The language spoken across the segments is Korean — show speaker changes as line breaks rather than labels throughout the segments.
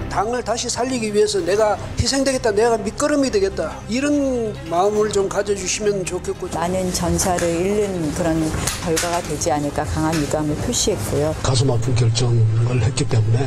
당을 다시 살리기 위해서 내가 희생되겠다, 내가 밑거름이 되겠다, 이런 마음을 좀 가져주시면 좋겠고,
많은 전사를 잃는 그런 결과가 되지 않을까 강한 유감을 표시했고요.
가슴 아픈 결정을 했기 때문에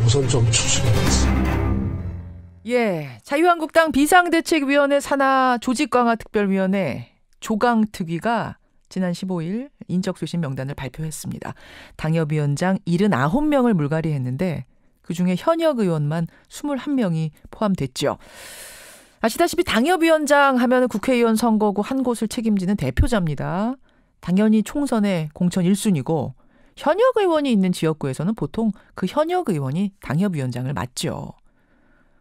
우선 좀 추스려봤습니다.
예, 자유한국당 비상대책위원회 산하 조직강화특별위원회 조강특위가 지난 15일 인적쇄신 명단을 발표했습니다. 당협위원장 79명을 물갈이했는데 그중에 현역 의원만 21명이 포함됐죠. 아시다시피 당협위원장 하면 국회의원 선거구 한 곳을 책임지는 대표자입니다. 당연히 총선의 공천 1순위고 현역 의원이 있는 지역구에서는 보통 그 현역 의원이 당협위원장을 맡죠.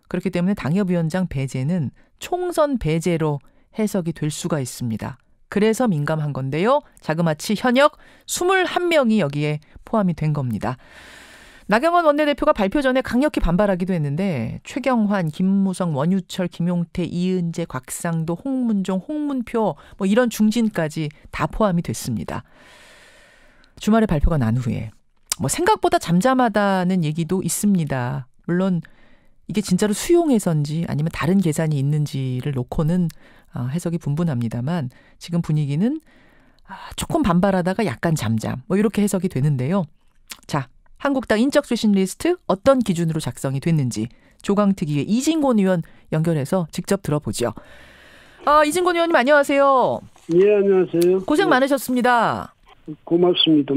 그렇기 때문에 당협위원장 배제는 총선 배제로 해석이 될 수가 있습니다. 그래서 민감한 건데요. 자그마치 현역 21명이 여기에 포함이 된 겁니다. 나경원 원내대표가 발표 전에 강력히 반발하기도 했는데 최경환, 김무성, 원유철, 김용태, 이은재, 곽상도, 홍문종, 홍문표 뭐 이런 중진까지 다 포함이 됐습니다. 주말에 발표가 난 후에 뭐 생각보다 잠잠하다는 얘기도 있습니다. 물론 이게 진짜로 수용해서인지 아니면 다른 계산이 있는지를 놓고는 해석이 분분합니다만 지금 분위기는 조금 반발하다가 약간 잠잠 뭐 이렇게 해석이 되는데요. 자, 한국당 인적쇄신 리스트 어떤 기준으로 작성이 됐는지 조강특위의 이진곤 의원 연결해서 직접 들어보죠. 이진곤 의원님 안녕하세요.
예, 안녕하세요.
고생 많으셨습니다.
고맙습니다.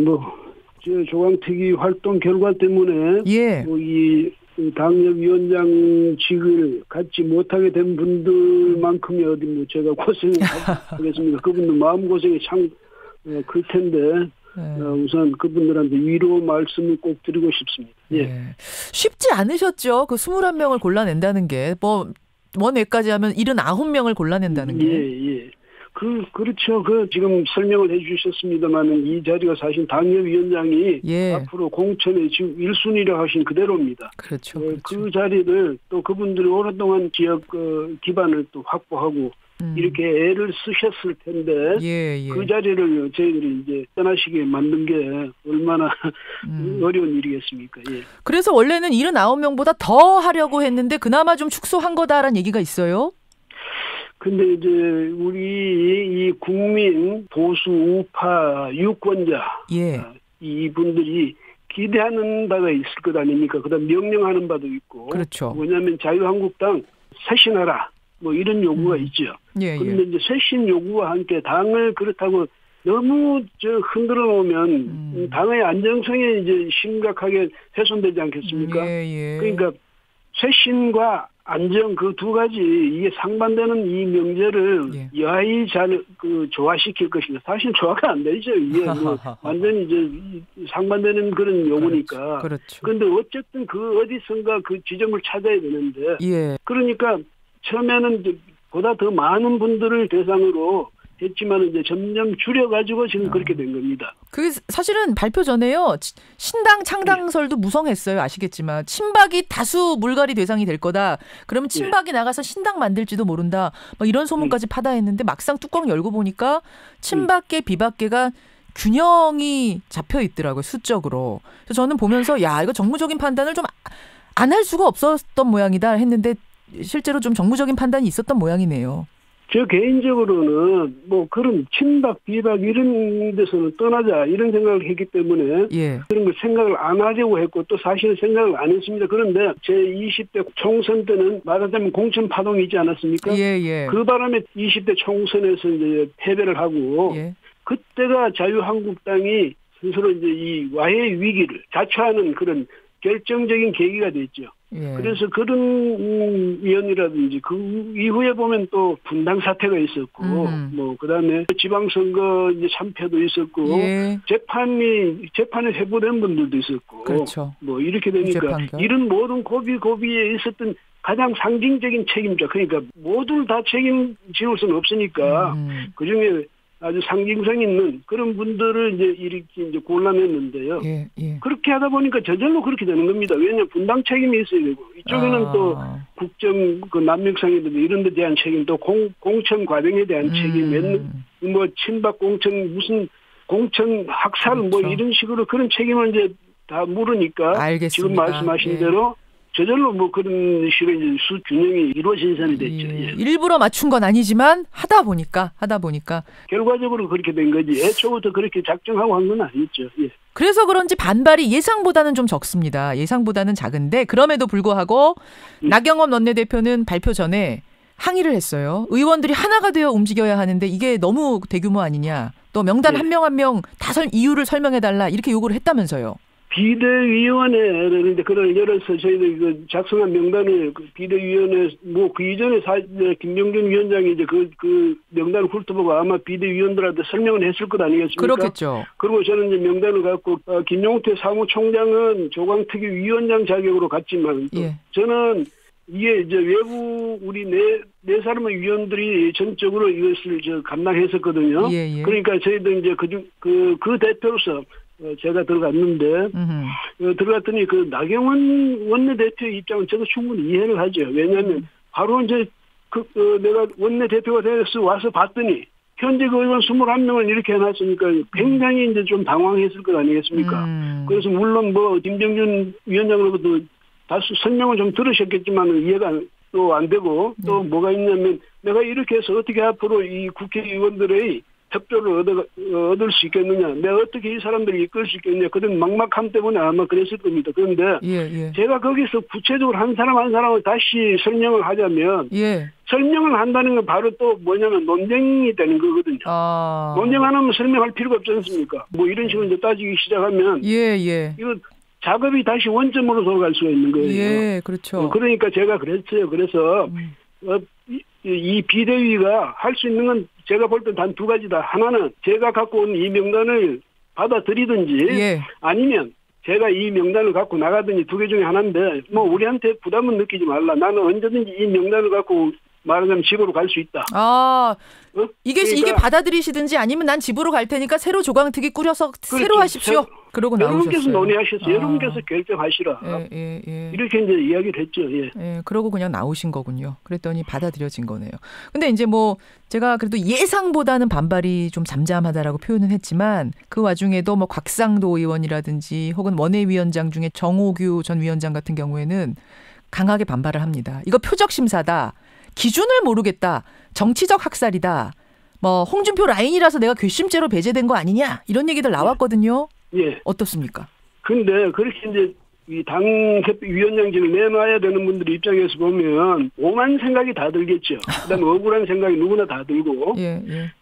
조강특위 활동 결과 때문에 이 당협위원장직을 갖지 못하게 된 분들만큼이 어디 제가 고생하겠습니다. 그분들 마음고생이 참 클 텐데 우선 그분들한테 위로 말씀을 꼭 드리고 싶습니다. 예.
쉽지 않으셨죠? 그 21명을 골라낸다는 게 원외까지 하면 79명을 골라낸다는 게.
예. 그렇죠. 지금 설명을 해 주셨습니다만 이 자리가 사실 당협위원장이 앞으로 공천의 지금 1순위라 하신 그대로입니다.
그렇죠.
그 자리를 또 그분들이 오랫동안 지역 기반을 또 확보하고 이렇게 애를 쓰셨을 텐데 그 자리를 저희들이 이제 떠나시게 만든 게 얼마나 어려운 일이겠습니까? 예.
그래서 원래는 79명보다 더 하려고 했는데 그나마 좀 축소한 거다라는 얘기가 있어요.
근데 이제 우리 이 국민 보수 우파 유권자 이분들이 기대하는 바가 있을 것 아닙니까? 그다음 명령하는 바도 있고.
그렇죠.
왜냐하면 자유한국당 쇄신하라 뭐 이런 요구가 있죠. 그런데 이제 쇄신 요구와 함께 당을 그렇다고 너무 흔들어 놓으면 당의 안정성에 이제 심각하게 훼손되지 않겠습니까? 그러니까 쇄신과 안정 그 두 가지 이게 상반되는 이 명제를 여하이 잘 조화시킬 것인가. 사실 조화가 안 되죠. 이게 완전히 이제 상반되는 그런 요구니까.
그렇죠.
그런데 어쨌든 그 어디선가 그 지점을 찾아야 되는데. 그러니까 처음에는 이제 보다 더 많은 분들을 대상으로 했지만 이제 점점 줄여가지고 지금 그렇게 된 겁니다.
그 사실은 발표 전에요. 신당 창당설도 무성했어요. 아시겠지만 친박이 다수 물갈이 대상이 될 거다. 그러면 친박이 나가서 신당 만들지도 모른다. 막 이런 소문까지 파다했는데 막상 뚜껑 열고 보니까 친박계 비박계가 균형이 잡혀 있더라고요. 수적으로. 그래서 저는 보면서 이거 정무적인 판단을 좀 안 할 수가 없었던 모양이다 했는데 실제로 좀 정무적인 판단이 있었던 모양이네요.
저 개인적으로는 그런 친박, 비박 이런 데서는 떠나자 이런 생각을 했기 때문에 그런 걸 생각을 안 하려고 했고 또 사실은 생각을 안 했습니다. 그런데 제 20대 총선 때는 말하자면 공천 파동이 있지 않았습니까? 그 바람에 20대 총선에서 이제 패배를 하고 그때가 자유한국당이 스스로 이제 이 와해 위기를 자초하는 그런 결정적인 계기가 됐죠. 그래서 그런 위원이라든지 그 이후에 보면 또 분당 사태가 있었고 그다음에 지방선거 이제 참패도 있었고 재판에 회부된 분들도 있었고 이렇게 되니까 이런 모든 고비에 있었던 가장 상징적인 책임자 그러니까 모두를 다 책임지울 수는 없으니까 그중에 아주 상징성 있는 그런 분들을 이제 골라냈는데요. 그렇게 하다 보니까 저절로 그렇게 되는 겁니다. 왜냐하면 분당 책임이 있어야 되고 이쪽에는 또 국정 남북상이든지 이런 데 대한 책임 또 공천 과정에 대한 책임 친박 공천 무슨 공천 학살 이런 식으로 그런 책임을 이제 다 물으니까 지금 말씀하신 대로 저절로 뭐 그런 식의 이제 수균형이 이루어진 셈이 됐죠.
예. 일부러 맞춘 건 아니지만 하다 보니까
결과적으로 그렇게 된 거지. 애초부터 그렇게 작정하고 한 건 아니었죠. 예.
그래서 그런지 반발이 예상보다는 좀 적습니다. 예상보다는 작은데 그럼에도 불구하고 나경원 원내대표는 발표 전에 항의를 했어요. 의원들이 하나가 되어 움직여야 하는데 이게 너무 대규모 아니냐. 또 명단 한 명 한 명 다 이유를 설명해달라 이렇게 요구를 했다면서요.
비대위원회를 이제 그걸 열어서 저희들 그 작성한 명단을 그 비대위원회 뭐 그 이전에 김병준 위원장이 이제 그 명단을 훑어보고 아마 비대위원들한테 설명을 했을 것 아니겠습니까?
그렇겠죠.
그리고 저는 이제 명단을 갖고 김용태 사무총장은 조강특위 위원장 자격으로 갔지만 저는 이게 이제 외부 우리 네 사람의 위원들이 전적으로 이것을 감당했었거든요. 그러니까 저희들 이제 그 대표로서 제가 들어갔는데 들어갔더니 그 나경원 원내대표의 입장은 저도 충분히 이해를 하죠. 왜냐하면 바로 이제 내가 원내대표가 돼서 와서 봤더니 현재 의원 21명을 이렇게 해놨으니까 굉장히 이제 좀 당황했을 것 아니겠습니까? 그래서 물론 뭐 김병준 위원장으로부터 다수 설명을 좀 들으셨겠지만 이해가 또 안 되고 또 뭐가 있냐면 내가 이렇게 해서 어떻게 앞으로 이 국회의원들의 협조를 얻을 수 있겠느냐, 내가 어떻게 이 사람들을 이끌 수 있겠느냐, 그런 막막함 때문에 아마 그랬을 겁니다. 그런데 제가 거기서 구체적으로 한 사람 한 사람을 다시 설명을 하자면 설명을 한다는 건 바로 또 뭐냐면 논쟁이 되는 거거든요. 논쟁 안 하면 설명할 필요가 없지 않습니까? 뭐 이런 식으로 이제 따지기 시작하면 이거 작업이 다시 원점으로 돌아갈 수가 있는 거예요.
그렇죠.
그러니까 제가 그랬어요. 그래서 이 비대위가 할 수 있는 건 제가 볼 때 단 두 가지다. 하나는 제가 갖고 온 이 명단을 받아들이든지 아니면 제가 이 명단을 갖고 나가든지 두 개 중에 하나인데 뭐 우리한테 부담은 느끼지 말라. 나는 언제든지 이 명단을 갖고 말하자면 집으로 갈 수 있다. 이게 받아들이시든지 아니면 난 집으로 갈 테니까 새로 조강특위 꾸려서 새로 하십시오. 그러고 나오셨어요. 여러분께서 논의하셨어요. 여러분께서 결정하시라. 이렇게 이제 이야기를 했죠.
그러고 그냥 나오신 거군요. 그랬더니 받아들여진 거네요. 근데 이제 뭐 제가 그래도 예상보다는 반발이 좀 잠잠하다라고 표현은 했지만 그 와중에도 뭐 곽상도 의원이라든지 혹은 원외위원장 중에 정호규 전 위원장 같은 경우에는 강하게 반발을 합니다. 이거 표적 심사다. 기준을 모르겠다. 정치적 학살이다. 뭐 홍준표 라인이라서 내가 괘씸죄로 배제된 거 아니냐. 이런 얘기들 나왔거든요. 어떻습니까?
근데 그렇게 이제 이 당 위원장직을 내놔야 되는 분들 입장에서 보면 오만 생각이 다 들겠죠. 그다음에 억울한 생각이 누구나 다 들고.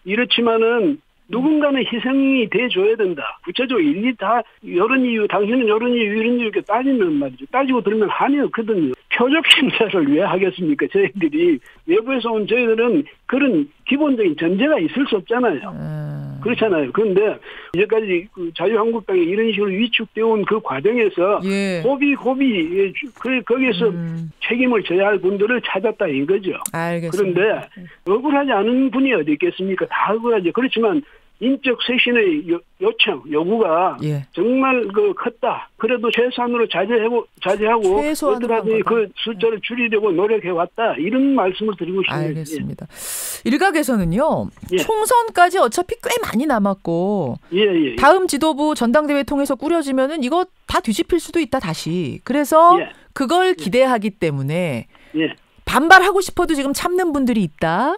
이렇지만은 누군가는 희생이 돼줘야 된다. 구체적으로 일일이 다 이런 이유, 당신은 이런 이유, 이런 이유 이렇게 따지면 말이죠. 따지고 들으면 한이 없거든요. 표적 심사를 왜 하겠습니까? 저희들이 외부에서 온 저희들은 그런 기본적인 전제가 있을 수 없잖아요. 그렇잖아요. 그런데 이제까지 그 자유한국당이 이런 식으로 위축되어 온 그 과정에서 고비 거기에서 책임을 져야 할 분들을 찾았다 이거죠.
알겠습니다.
그런데 억울하지 않은 분이 어디 있겠습니까? 다 억울하죠. 그렇지만 인적 쇄신의 요구가 정말 컸다. 그래도 최소한으로 자제하고 어떻게든 그 숫자를 줄이려고 노력해왔다. 이런 말씀을 드리고 싶습니다.
알겠습니다. 일각에서는요. 총선까지 어차피 꽤 많이 남았고 다음 지도부 전당대회 통해서 꾸려지면은 이거 다 뒤집힐 수도 있다 다시. 그래서 그걸 기대하기 때문에 반발하고 싶어도 지금 참는 분들이 있다.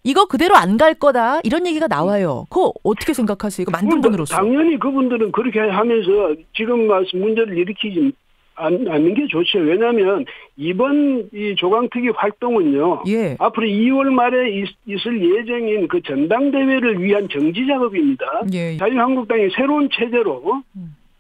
이거 그대로 안 갈 거다 이런 얘기가 나와요. 그거 어떻게 생각하세요? 이거 만든 분으로서.
당연히 그분들은 그렇게 하면서 지금 말씀 문제를 일으키지 않는 게 좋죠. 왜냐하면 이번 이 조강특위 활동은요. 앞으로 2월 말에 있을 예정인 그 전당대회를 위한 정지 작업입니다. 자유한국당이 새로운 체제로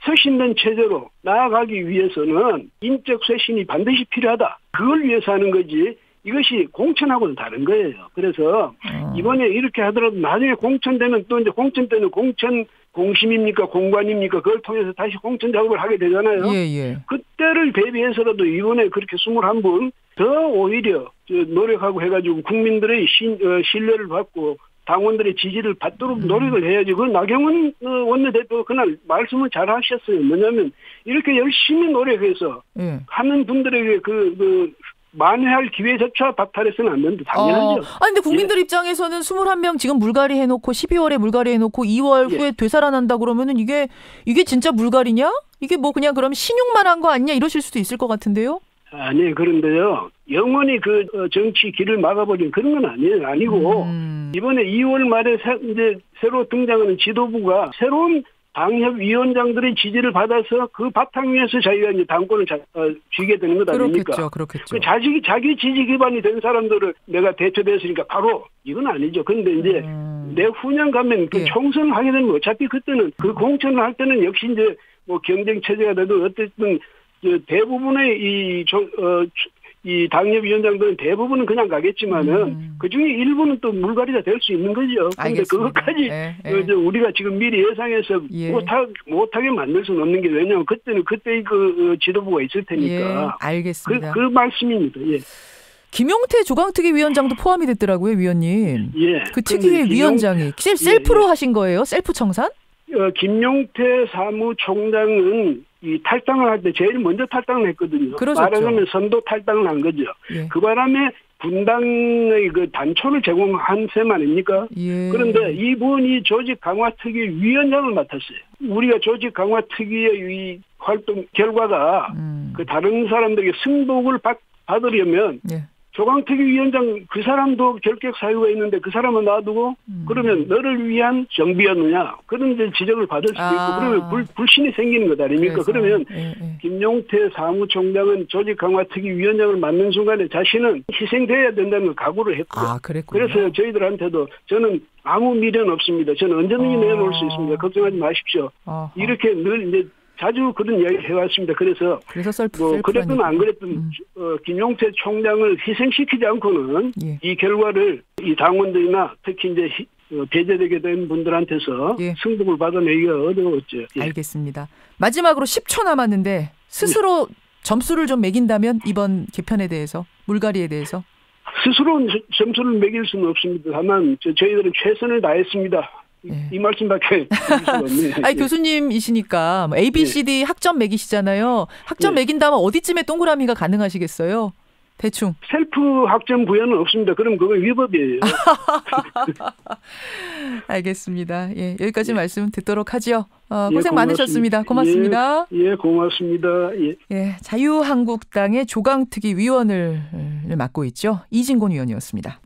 쇄신된 체제로 나아가기 위해서는 인적 쇄신이 반드시 필요하다. 그걸 위해서 하는 거지. 이것이 공천하고는 다른 거예요. 그래서 이번에 이렇게 하더라도 나중에 공천되면 또 이제 공천 때는 공천 공심입니까 공관입니까 그걸 통해서 다시 공천 작업을 하게 되잖아요. 그때를 대비해서라도 이번에 그렇게 21분 더 오히려 노력하고 해가지고 국민들의 신뢰를 받고 당원들의 지지를 받도록 노력을 해야지. 그 나경원 원내대표 그날 말씀을 잘 하셨어요. 뭐냐면 이렇게 열심히 노력해서 하는 분들에게 만회할 기회조차 박탈해서는 안 된다. 당연하죠.
근데 국민들 입장에서는 21명 지금 물갈이 해놓고 12월에 물갈이 해놓고 2월 후에 되살아난다 그러면은 이게 진짜 물갈이냐? 이게 뭐 그냥 그럼 신용만 한 거 아니냐 이러실 수도 있을 것 같은데요?
아니, 그런데요. 영원히 그 정치 길을 막아버린 그런 건 아니고, 이번에 2월 말에 이제 새로 등장하는 지도부가 새로운 당협위원장들의 지지를 받아서 그 바탕 위에서 자기가 이제 당권을 쥐게 되는 것 아닙니까?
그렇겠죠.
자기 지지 기반이 된 사람들을 내가 대표됐으니까 바로 이건 아니죠. 근데 이제 내후년 가면 그 총선을 하게 되면 어차피 그때는 그 공천을 할 때는 역시 이제 뭐 경쟁 체제가 돼도 어쨌든 대부분의 이 당협위원장들은 대부분은 그냥 가겠지만은 그 중에 일부는 또 물갈이가 될 수 있는 거죠. 그런데 그것까지 우리가 지금 미리 예상해서 못하게 만들 수는 없는 게 왜냐하면 그때는 그때의 그 지도부가 있을 테니까.
알겠습니다.
그 말씀입니다. 예.
김용태 조강특위 위원장도 포함이 됐더라고요, 위원님.
예.
그 특위의 위원장이 셀프로 하신 거예요? 셀프 청산?
김용태 사무총장은 이 탈당을 할 때 제일 먼저 탈당을 했거든요.
그러셨죠.
말하자면 선도 탈당을 한 거죠. 그 바람에 분당의 그 단초를 제공한 셈 아닙니까? 그런데 이분이 조직 강화 특위 위원장을 맡았어요. 우리가 조직 강화 특위의 이 활동 결과가 그 다른 사람들에게 승복을 받으려면 조강특위 위원장 그 사람도 결격 사유가 있는데 그 사람은 놔두고 그러면 너를 위한 정비였느냐 그런 이제 지적을 받을 수도 있고 그러면 불신이 생기는 것 아닙니까? 그래서, 그러면 김용태 사무총장은 조직 강화 특위 위원장을 맡는 순간에 자신은 희생돼야 된다는 걸 각오를 했고요. 그래서 저희들한테도 저는 아무 미련 없습니다. 저는 언제든지 내놓을 수 있습니다. 걱정하지 마십시오. 이렇게 늘 이제 자주 그런 이야기 해왔습니다. 그래서 뭐 그랬든 안 그랬든 김용태 총장을 희생시키지 않고는 이 결과를 이 당원들이나 특히 이제 배제되게 된 분들한테서 승복을 받아내기가 어려웠죠.
알겠습니다. 마지막으로 10초 남았는데 스스로 점수를 좀 매긴다면 이번 개편에 대해서 물갈이에 대해서
스스로 점수를 매길 수는 없습니다. 다만 저희들은 최선을 다했습니다. 이 말씀밖에 드릴 수가 없네요.
아니 교수님이시니까 A, B, C, D 학점 매기시잖아요. 학점 매긴다면 어디쯤에 동그라미가 가능하시겠어요? 대충.
셀프 학점 부여는 없습니다. 그럼 그건 위법이에요.
알겠습니다. 예, 여기까지 말씀 듣도록 하죠. 고생 많으셨습니다. 고맙습니다.
예, 고맙습니다.
예, 자유한국당의 조강특위 위원을 맡고 있죠. 이진곤 위원이었습니다.